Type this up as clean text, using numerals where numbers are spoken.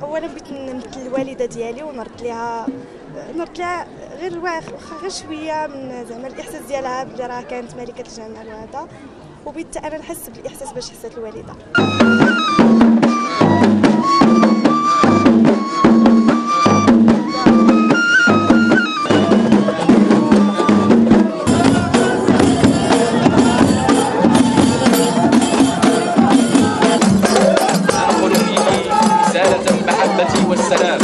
اولا بغيت نمثل الوالده ديالي ونرد ليها غير واخا غير شويه من زعما الاحساس ديالها بلي راه كانت ملكه الجمال وهذا، وبغيت انا نحس بالاحساس باش حست الوالده. نقول فيه رسالة المحبة والسلام.